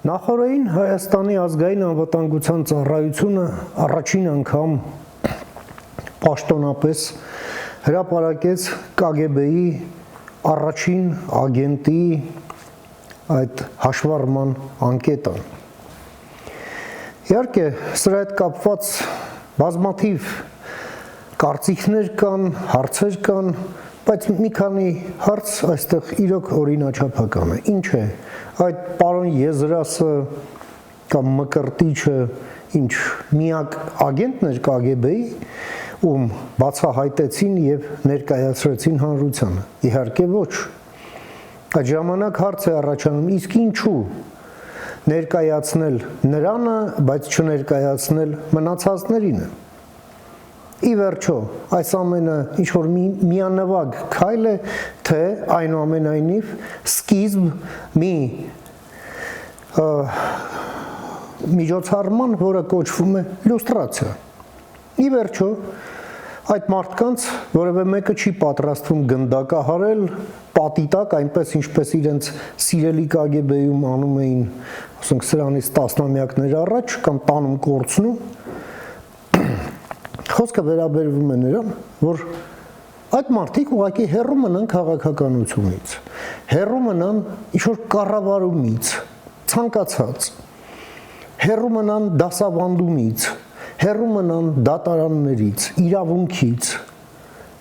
Նախորդին Հայաստանի ազգային անվտանգության ծառայությունը առաջին անգամ պաշտոնապես հրապարակեց KGB-ի առաջին ագենտի այդ հաշվառման անկետը։ Իհարկե, սրա հետ կապված բազմաթիվ կարծիքներ կան, հարցեր կան, բայց մի քանի հարց այստեղ իրոք օրինաչափական է։ Ինչ է այդ պարոն Եզրասը կամ Մկրտիչը ինչ միակ ագենտն էր KGB-ի, ում բացահայտեցին եւ ներկայացրեցին հանրությանը։ Իհարկե ոչ։ Այդ ժամանակ հարց է առաջանում, իսկ ինչու ներկայացնել նրանը, բայց չներկայացնել մնացածներինը։ Ի վերջո, այս ամենը ինչ որ միանվագ քայլ է, թե այնուամենայնիվ սկիզբ մի միջոցառման, որը կոչվում է լյուստրացիա։ Ի վերջո, այդ մարդկանց որևէ մեկը չի պատրաստվում գնդակահարել, պատի տակ, այնպես ինչպես իրենց սիրելի KGB-ում անում էին, ասենք սրանից տասնամյակներ առաջ, կամ տանում կորցնում։ Խոսքը վերաբերվում է նրան, որ այդ մարդիկ ուղղակի հեռու մնան քաղաքականությունից, հեռու մնան ինչ-որ կառավարումից, ցանկացած, հեռու մնան դասավանդումից, հեռու մնան դատարաններից, իրավունքից,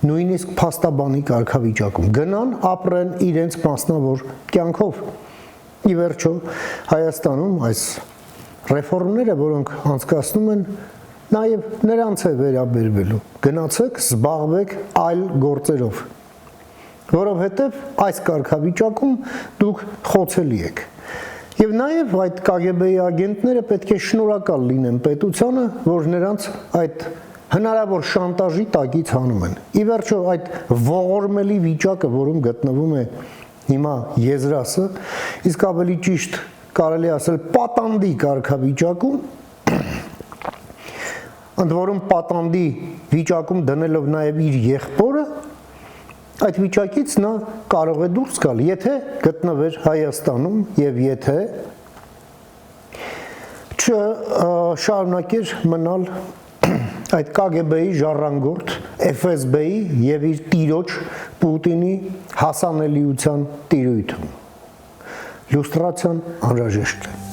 նույնիսկ փաստաբանի կարգավիճակում, գնան ապրեն իրենց մասնավոր կյանքով։ Ի վերջո, Հայաստանում այս ռեֆորմները, որոնք անցկացնում են, նաև նրանց է վերաբերվելու, գնացեք, զբաղվեք այլ գործերով, որովհետև այս կարգավիճակում դուք խոցելի եք։ Եվ նաև այդ KGB-ի ագենտները պետք է շնորհակալ լինեն պետությանը, որ նրանց այդ հնարավոր շանտաժի տակից հանում են։ Ի վերջո, այդ ողորմելի վիճակը, որում գտնվում է հիմա Եզրասը, իսկ ավելի ճիշտ կարելի ասել պատանդի կարգավիճակում, ընդ որում պատանդի վիճակում դնելով նաև իր եղբորը, այդ վիճակից նա կարող է դուրս գալ, եթե գտնվեր Հայաստանում եւ եթե չշարունակեր մնալ այդ KGB-ի ժառանգորդ, FSB-ի եւ իր տիրոջ Պուտինի հասանելիության տիրույթում։ Լյուստրացիան անհրաժեշտ է։